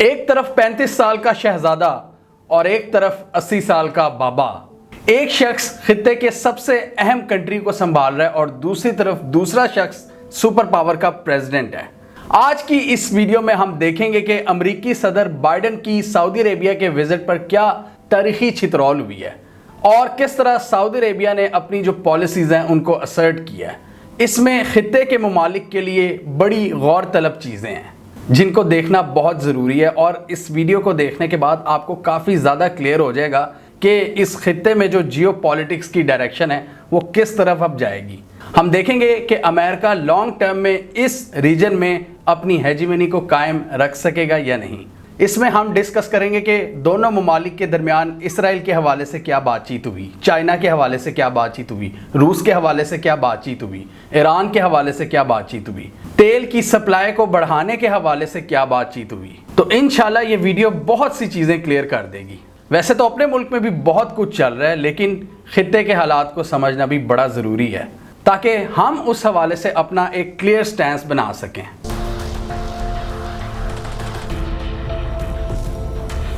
ایک طرف 35 سال کا شہزادہ اور ایک طرف 80 سال کا بابا، ایک شخص خطے کے سب سے اہم کنٹری کو سنبھال رہا ہے اور دوسری طرف دوسرا شخص سپر پاور کا پریزیڈنٹ ہے۔ آج کی اس ویڈیو میں ہم دیکھیں گے کہ امریکی صدر بائیڈن کی سعودی عربیہ کے وزٹ پر کیا تاریخی چھترول ہوئی ہے اور کس طرح سعودی عربیہ نے اپنی جو پالیسیز ہیں ان کو اسرٹ کیا ہے۔ اس میں خطے کے ممالک کے لیے بڑی غور طلب چیزیں ہیں جن کو دیکھنا بہت ضروری ہے، اور اس ویڈیو کو دیکھنے کے بعد آپ کو کافی زیادہ کلیئر ہو جائے گا کہ اس خطے میں جو جیو پالیٹکس کی ڈائریکشن ہے وہ کس طرف اب جائے گی۔ ہم دیکھیں گے کہ امریکہ لانگ ٹرم میں اس ریجن میں اپنی ہیجیمنی کو قائم رکھ سکے گا یا نہیں۔ اس میں ہم ڈسکس کریں گے کہ دونوں ممالک کے درمیان اسرائیل کے حوالے سے کیا بات چیت ہوئی، چائنا کے حوالے سے کیا بات چیت ہوئی، روس کے حوالے سے کیا بات چیت ہوئی، ایران کے حوالے سے کیا بات چیت ہوئی، تیل کی سپلائی کو بڑھانے کے حوالے سے کیا بات چیت ہوئی۔ تو انشاءاللہ یہ ویڈیو بہت سی چیزیں کلیئر کر دے گی۔ ویسے تو اپنے ملک میں بھی بہت کچھ چل رہا ہے، لیکن خطے کے حالات کو سمجھنا بھی بڑا ضروری ہے تاکہ ہم اس حوالے سے اپنا ایک کلیئر سٹینس بنا سکیں۔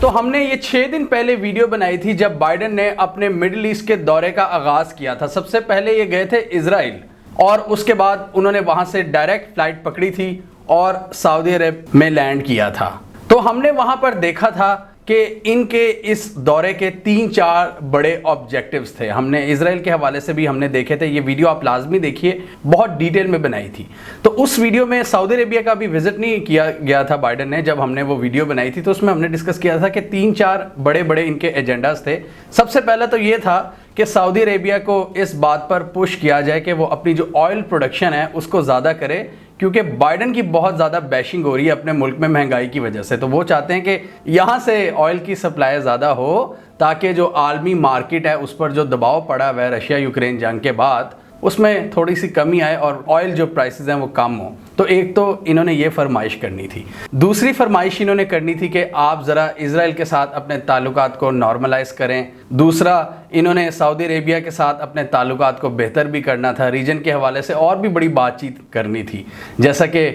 تو ہم نے یہ 6 دن پہلے ویڈیو بنائی تھی جب بائیڈن نے اپنے مڈل ایسٹ کے دورے کا آغاز کیا تھا۔ سب سے پہلے یہ گئے تھے اسرائیل اور اس کے بعد انہوں نے وہاں سے ڈائریکٹ فلائٹ پکڑی تھی اور سعودی عرب میں لینڈ کیا تھا۔ تو ہم نے وہاں پر دیکھا تھا کہ ان کے اس دورے کے 3-4 بڑے آبجیکٹیوز تھے۔ ہم نے اسرائیل کے حوالے سے بھی ہم نے دیکھے تھے، یہ ویڈیو آپ لازمی دیکھیے، بہت ڈیٹیل میں بنائی تھی۔ تو اس ویڈیو میں سعودی عربیہ کا بھی وزٹ نہیں کیا گیا تھا بائیڈن نے۔ جب ہم نے وہ ویڈیو بنائی تھی تو اس میں ہم نے ڈسکس کیا تھا کہ 3-4 بڑے ان کے ایجنڈاز تھے۔ سب سے پہلا تو یہ تھا کہ سعودی عربیہ کو اس بات پر پش کیا جائے کہ وہ اپنی جو آئل پروڈکشن ہے اس کو زیادہ کرے، کیونکہ بائیڈن کی بہت زیادہ بیشنگ ہو رہی ہے اپنے ملک میں مہنگائی کی وجہ سے۔ تو وہ چاہتے ہیں کہ یہاں سے آئل کی سپلائی زیادہ ہو تاکہ جو عالمی مارکیٹ ہے اس پر جو دباؤ پڑا ہوا ہے رشیا یوکرین جنگ کے بعد اس میں تھوڑی سی کمی آئے اور آئل جو پرائسز ہیں وہ کم ہوں۔ تو ایک تو انہوں نے یہ فرمائش کرنی تھی۔ دوسری فرمائش انہوں نے کرنی تھی کہ آپ ذرا اسرائیل کے ساتھ اپنے تعلقات کو نارملائز کریں۔ دوسرا انہوں نے سعودی عربیہ کے ساتھ اپنے تعلقات کو بہتر بھی کرنا تھا، ریجن کے حوالے سے اور بھی بڑی بات چیت کرنی تھی، جیسا کہ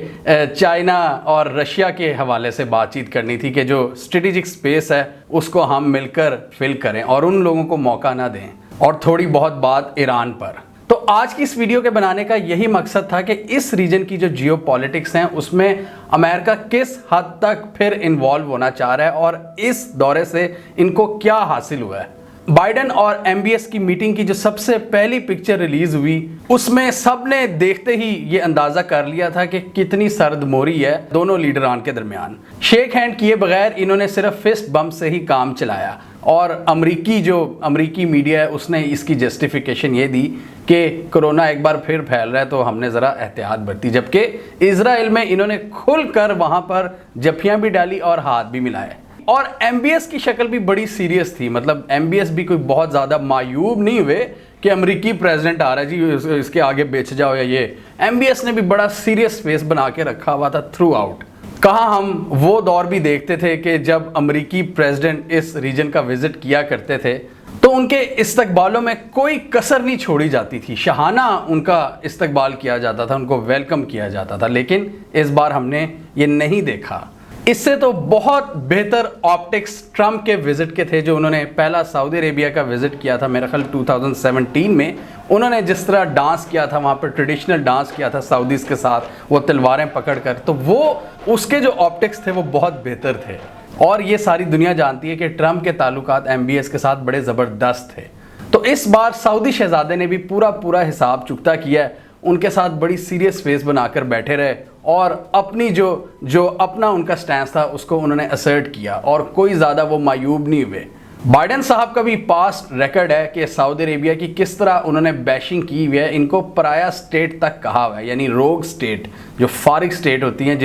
چائنا اور رشیا کے حوالے سے بات چیت کرنی تھی کہ جو اسٹریٹجک سپیس ہے اس کو ہم مل کر فل کریں اور ان لوگوں کو موقع نہ دیں، اور تھوڑی بہت بات ایران پر۔ تو آج کی اس ویڈیو کے بنانے کا یہی مقصد تھا کہ اس ریجن کی جو جیو پالیٹکس ہیں اس میں امریکہ کس حد تک پھر انوالو ہونا چاہ رہا ہے اور اس دورے سے ان کو کیا حاصل ہوا ہے۔ بائیڈن اور ایم بی ایس کی میٹنگ کی جو سب سے پہلی پکچر ریلیز ہوئی اس میں سب نے دیکھتے ہی یہ اندازہ کر لیا تھا کہ کتنی سرد موری ہے دونوں لیڈران کے درمیان۔ شیک ہینڈ کیے بغیر انہوں نے صرف فسٹ بمپ سے ہی کام چلایا، اور امریکی میڈیا ہے اس نے اس کی جسٹیفیکیشن یہ دی کہ کرونا ایک بار پھر پھیل رہا ہے تو ہم نے ذرا احتیاط برتی، جبکہ اسرائیل میں انہوں نے کھل کر وہاں پر جفیاں بھی ڈالی اور ہاتھ بھی ملائے۔ اور ایم بی ایس کی شکل بھی بڑی سیریس تھی، مطلب ایم بی ایس بھی کوئی بہت زیادہ معیوب نہیں ہوئے کہ امریکی پریزیڈنٹ آ رہا ہے جی اس کے آگے بیچ جاؤ یا یہ۔ ایم بی ایس نے بھی بڑا سیریس فیس بنا کے رکھا ہوا تھا تھرو آؤٹ۔ کہاں ہم وہ دور بھی دیکھتے تھے کہ جب امریکی پریزیڈنٹ اس ریجن کا وزٹ کیا کرتے تھے تو ان کے استقبالوں میں کوئی کسر نہیں چھوڑی جاتی تھی، شاہانہ ان کا استقبال کیا جاتا تھا، ان کو ویلکم کیا جاتا تھا۔ لیکن اس بار ہم نے یہ نہیں دیکھا۔ اس سے تو بہت بہتر آپٹکس ٹرمپ کے وزٹ کے تھے، جو انہوں نے پہلا سعودی عربیہ کا وزٹ کیا تھا میرا خیال 2017 میں۔ انہوں نے جس طرح ڈانس کیا تھا وہاں پر، ٹریڈیشنل ڈانس کیا تھا سعودیز کے ساتھ وہ تلواریں پکڑ کر، تو وہ اس کے جو آپٹکس تھے وہ بہت بہتر تھے۔ اور یہ ساری دنیا جانتی ہے کہ ٹرمپ کے تعلقات ایم بی ایس کے ساتھ بڑے زبردست تھے۔ تو اس بار سعودی شہزادے نے بھی پورا حساب چکتا کیا ہے، ان کے ساتھ بڑی سیریس فیس بنا کر بیٹھے رہے اور اپنی جو اپنا ان کا سٹینس تھا اس کو انہوں نے اسرٹ کیا، اور کوئی زیادہ وہ معیوب نہیں ہوئے۔ بائیڈن صاحب کا بھی پاسٹ ریکارڈ ہے کہ سعودی عربیہ کی کس طرح انہوں نے بیشنگ کی ہوئی ہے، ان کو پرایا سٹیٹ تک کہا ہوا ہے، یعنی روگ سٹیٹ، جو فارغ سٹیٹ ہوتی ہیں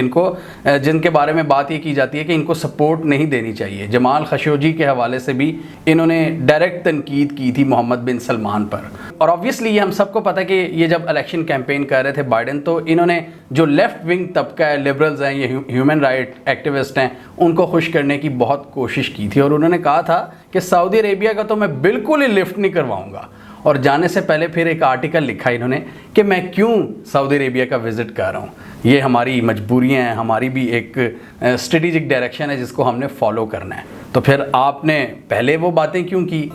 جن کے بارے میں بات یہ کی جاتی ہے کہ ان کو سپورٹ نہیں دینی چاہیے۔ جمال خشوگی کے حوالے سے بھی انہوں نے ڈائریکٹ تنقید کی تھی محمد بن سلمان پر۔ اور آبویسلی یہ ہم سب کو پتہ ہے کہ یہ جب الیکشن کیمپین کر رہے تھے بائیڈن، تو انہوں نے جو لیفٹ ونگ طبقہ ہے، لبرلز ہیں، یہ ہیومن رائٹ ایکٹیوسٹ ہیں، ان کو خوش کرنے کی بہت کوشش کی تھی، اور انہوں نے کہا تھا کہ سعودی عربیہ کا تو میں بالکل ہی لفٹ نہیں کرواؤں گا۔ اور جانے سے پہلے پھر ایک آرٹیکل لکھا انہوں نے کہ میں کیوں سعودی عربیہ کا وزٹ کر رہا ہوں۔ یہ ہماری مجبوریاں ہیں, ہماری بھی ایک اسٹریٹجک ڈائریکشن ہے جس کو ہم نے فالو کرنا ہے. تو پھر آپ نے پہلے وہ باتیں کیوں کی؟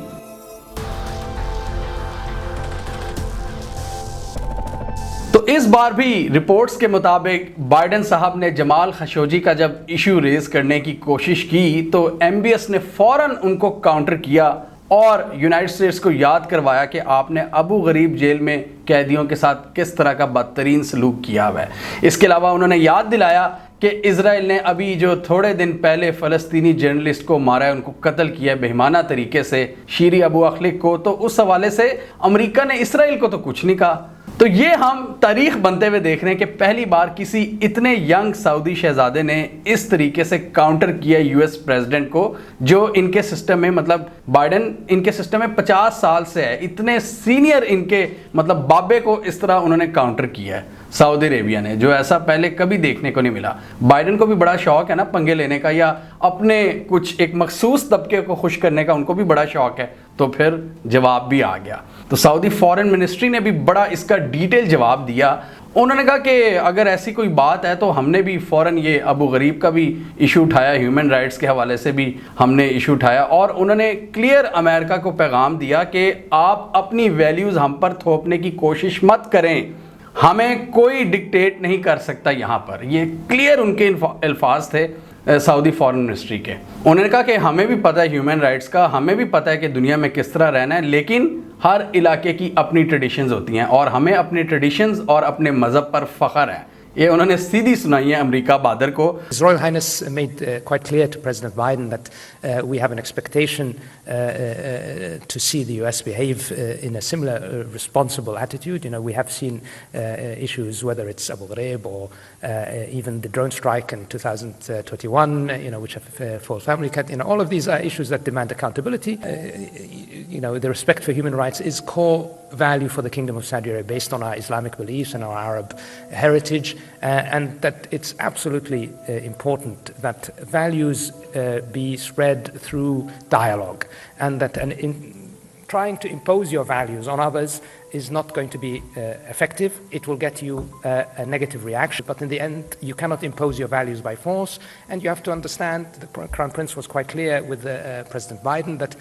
تو اس بار بھی رپورٹس کے مطابق بائیڈن صاحب نے جمال خشوگی کا جب ایشو ریز کرنے کی کوشش کی تو ایم بی ایس نے فوراً ان کو کاؤنٹر کیا اور یونائٹڈ اسٹیٹس کو یاد کروایا کہ آپ نے ابو غریب جیل میں قیدیوں کے ساتھ کس طرح کا بدترین سلوک کیا ہوا ہے. اس کے علاوہ انہوں نے یاد دلایا کہ اسرائیل نے ابھی جو تھوڑے دن پہلے فلسطینی جرنلسٹ کو مارا ہے, ان کو قتل کیا ہے بہیمانہ طریقے سے, شیری ابو اخلق کو, تو اس حوالے سے امریکہ نے اسرائیل کو تو کچھ نہیں کہا. تو یہ ہم تاریخ بنتے ہوئے دیکھ رہے ہیں کہ پہلی بار کسی اتنے ینگ سعودی شہزادے نے اس طریقے سے کاؤنٹر کیا یو ایس پریزیڈنٹ کو, جو ان کے سسٹم میں, مطلب بائیڈن ان کے سسٹم میں 50 سال سے ہے, اتنے سینئر ان کے مطلب بابے کو اس طرح انہوں نے کاؤنٹر کیا ہے سعودی عربیہ نے, جو ایسا پہلے کبھی دیکھنے کو نہیں ملا. بائیڈن کو بھی بڑا شوق ہے نا پنگے لینے کا, یا اپنے کچھ ایک مخصوص طبقے کو خوش کرنے کا ان کو بھی بڑا شوق ہے. تو پھر جواب بھی آ گیا. تو سعودی فارن منسٹری نے بھی بڑا اس کا ڈیٹیل جواب دیا. انہوں نے کہا کہ اگر ایسی کوئی بات ہے تو ہم نے بھی فوراً یہ ابو غریب کا بھی ایشو اٹھایا, ہیومن رائٹس کے حوالے سے بھی ہم نے ایشو اٹھایا, اور انہوں نے کلیئر امریکہ کو پیغام دیا کہ آپ اپنی ویلیوز ہم پر تھوپنے کی کوشش مت کریں, ہمیں کوئی ڈکٹیٹ نہیں کر سکتا یہاں پر. یہ کلیئر ان کے الفاظ تھے سعودی فارن منسٹری کے. انہوں نے کہا کہ ہمیں بھی پتہ ہے ہیومن رائٹس کا, ہمیں بھی پتہ ہے کہ دنیا میں کس طرح رہنا ہے, لیکن ہر علاقے کی اپنی ٹریڈیشنز ہوتی ہیں اور ہمیں اپنے ٹریڈیشنز اور اپنے مذہب پر فخر ہے. یہ انہوں نے سیدھی سنائی ہے امریکہ بادر کو. His Royal Highness made quite clear to President Biden that we have an expectation to see the US behave in a similar responsible attitude. You know, we have seen issues, whether it's Abu Ghraib or even the drone strike in 2021, you know, which have full family cut. You know, all of these are issues that demand accountability. You know, the respect for human rights is core value for the Kingdom of Saudi Arabia based on our Islamic beliefs and our Arab heritage, and that it's absolutely important that values be spread through dialogue, and that in trying to impose your values on others is not going to be effective. It will get you a negative reaction, but in the end you cannot impose your values by force, and you have to understand, the Crown Prince was quite clear with President Biden that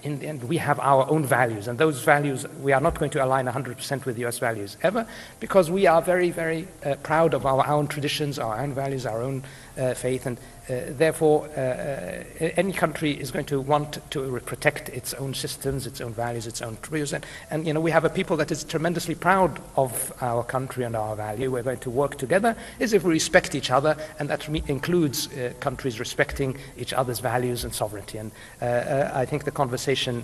in the end we have our own values, and those values we are not going to align 100% with US values ever, because we are very, very proud of our own traditions, our own values, our own faith, and therefore any country is going to want to protect its own systems, its own values, its own truths, and you know, we have a people that is tremendously proud of our country and our value. We're going to work together as if we respect each other, and that includes countries respecting each other's values and sovereignty. And I think the conversation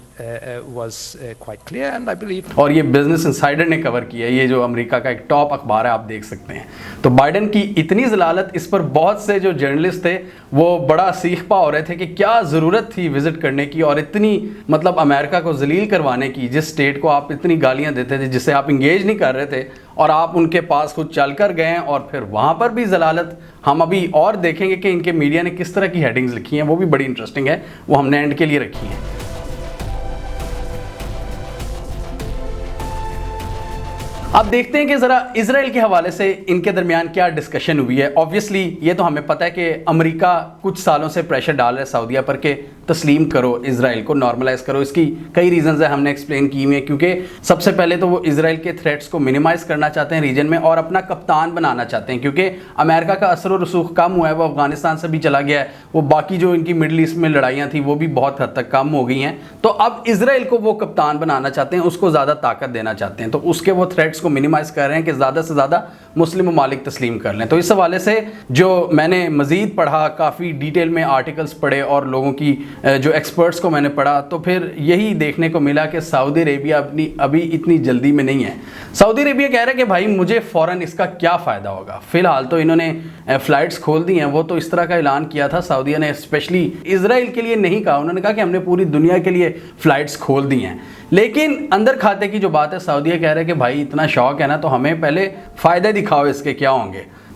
was quite clear, and I believe. اور یہ business insider نے کور کیا ہے, یہ جو امریکہ کا ایک top اخبار ہے, آپ دیکھ سکتے ہیں. تو بائیڈن کی اتنی ذلالت, اس پر بہت سے جو جرنلسٹ تھے وہ بڑا سیخ پا ہو رہے تھے کہ کیا ضرورت تھی وزٹ کرنے کی اور اتنی مطلب امریکہ کو ذلیل کروانے کی, جس اسٹیٹ کو آپ اتنی گالیاں دیتے تھے, جسے آپ انگیج نہیں کر رہے تھے, اور آپ ان کے پاس خود چل کر گئے ہیں, اور پھر وہاں پر بھی ذلالت. ہم ابھی اور دیکھیں گے کہ ان کے میڈیا نے کس طرح کی ہیڈنگز لکھی ہیں, وہ بھی بڑی انٹرسٹنگ ہے, وہ ہم نے اینڈ کے لیے رکھی ہیں. اب دیکھتے ہیں کہ ذرا اسرائیل کے حوالے سے ان کے درمیان کیا ڈسکشن ہوئی ہے. آبویسلی یہ تو ہمیں پتہ ہے کہ امریکہ کچھ سالوں سے پریشر ڈال رہا ہے سعودیہ پر کہ تسلیم کرو اسرائیل کو, نارملائز کرو. اس کی کئی ریزنز ہیں, ہم نے ایکسپلین کی ہوئی ہیں, کیونکہ سب سے پہلے تو وہ اسرائیل کے تھریٹس کو منیمائز کرنا چاہتے ہیں ریجن میں, اور اپنا کپتان بنانا چاہتے ہیں, کیونکہ امریکہ کا اثر و رسوخ کم ہوا ہے, وہ افغانستان سے بھی چلا گیا ہے, وہ باقی جو ان کی مڈل ایسٹ میں لڑائیاں تھیں وہ بھی بہت حد تک کم ہو گئی ہیں. تو اب اسرائیل کو وہ کپتان بنانا چاہتے ہیں, اس کو زیادہ طاقت دینا چاہتے ہیں, تو اس کے وہ تھریٹس کو منیمائز کر رہے ہیں کہ زیادہ سے زیادہ مسلم ممالک تسلیم کر لیں. تو اس حوالے سے جو میں نے مزید پڑھا, کافی ڈیٹیل میں آرٹیکلز پڑھے اور لوگوں کی جو ایکسپرٹس کو میں نے پڑھا, تو پھر یہی دیکھنے کو ملا کہ سعودی عربیہ ابھی اتنی جلدی میں نہیں ہے. سعودی عربیہ کہہ رہا ہے کہ بھائی مجھے فوراً اس کا کیا فائدہ ہوگا. فی الحال تو انہوں نے فلائٹس کھول دی ہیں, وہ تو اس طرح کا اعلان کیا تھا سعودیہ نے, اسپیشلی اسرائیل کے لیے نہیں کہا. انہوں نے کہا کہ ہم نے پوری دنیا کے لیے فلائٹس کھول دی ہیں, لیکن اندر کھاتے کی جو بات ہے, سعودیہ کہہ رہے ہیں کہ بھائی اتنا شوق ہے نا, تو ہمیں پہلے فائدے دکھاؤ اس کے کیا ہوں گے.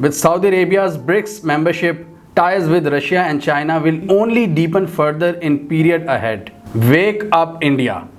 with Saudi Arabia's BRICS membership, ties with Russia and China will only deepen further in period ahead. Wake up India.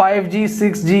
5G 6G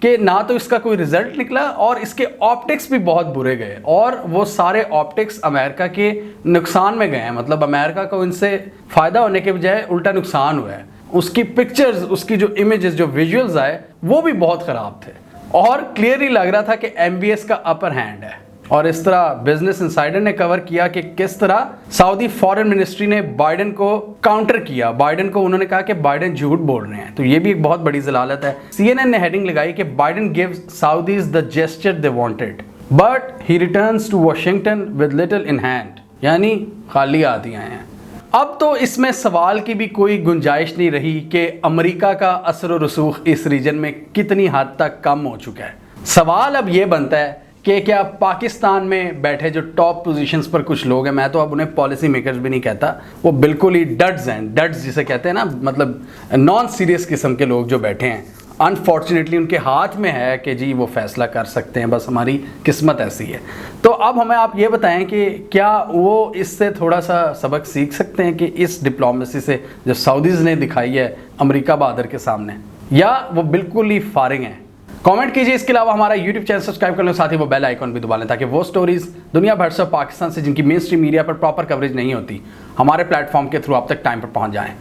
کہ نہ تو اس کا کوئی رزلٹ نکلا اور اس کے آپٹکس بھی بہت برے گئے, اور وہ سارے آپٹکس امریکہ کے نقصان میں گئے ہیں. مطلب امریکہ کو ان سے فائدہ ہونے کے بجائے الٹا نقصان ہوا ہے. اس کی پکچرز, اس کی جو امیجز, جو ویژولز آئے وہ بھی بہت خراب تھے, اور کلیئرلی لگ رہا تھا کہ ایم بی ایس کا اپر ہینڈ ہے. اور اس طرح بزنس انسائیڈر نے کور کیا کہ کس طرح سعودی فارن منسٹری نے بائیڈن کو کاؤنٹر کیا. بائیڈن کو انہوں نے کہا کہ بائیڈن جھوٹ بول رہے ہیں, تو یہ بھی ایک بہت بڑی ضلالت ہے. سی این این نے ہیڈنگ لگائی کہ Biden gives Saudis the gesture they wanted but he returns to Washington with little in hand, یعنی خالی ہاتھ آئے ہیں. اب تو اس میں سوال کی بھی کوئی گنجائش نہیں رہی کہ امریکہ کا اثر و رسوخ اس ریجن میں کتنی حد تک کم ہو چکا ہے. سوال اب یہ بنتا ہے کہ کیا پاکستان میں بیٹھے جو ٹاپ پوزیشنز پر کچھ لوگ ہیں, میں تو اب انہیں پالیسی میکرز بھی نہیں کہتا, وہ بالکل ہی ڈڈز ہیں, ڈڈز جسے کہتے ہیں نا, مطلب نان سیریس قسم کے لوگ جو بیٹھے ہیں, انفارچونیٹلی ان کے ہاتھ میں ہے کہ جی وہ فیصلہ کر سکتے ہیں, بس ہماری قسمت ایسی ہے. تو اب ہمیں آپ یہ بتائیں کہ کیا وہ اس سے تھوڑا سا سبق سیکھ سکتے ہیں کہ اس ڈپلومیسی سے جو سعودیز نے دکھائی ہے امریکہ بہادر کے سامنے, یا وہ بالکل ہی فارغ ہیں؟ کامنٹ کیجئے. اس کے علاوہ ہمارا یوٹیوب چینل سبسکرائب کر لیں, ساتھ ہی وہ بیل آئیکن بھی دبا لیں تاکہ وہ سٹوریز دنیا بھر سے پاکستان سے جن کی مین اسٹریم میڈیا پر پراپر کوریج نہیں ہوتی ہمارے پلیٹ فارم کے تھرو آپ تک ٹائم پر پہنچ جائیں.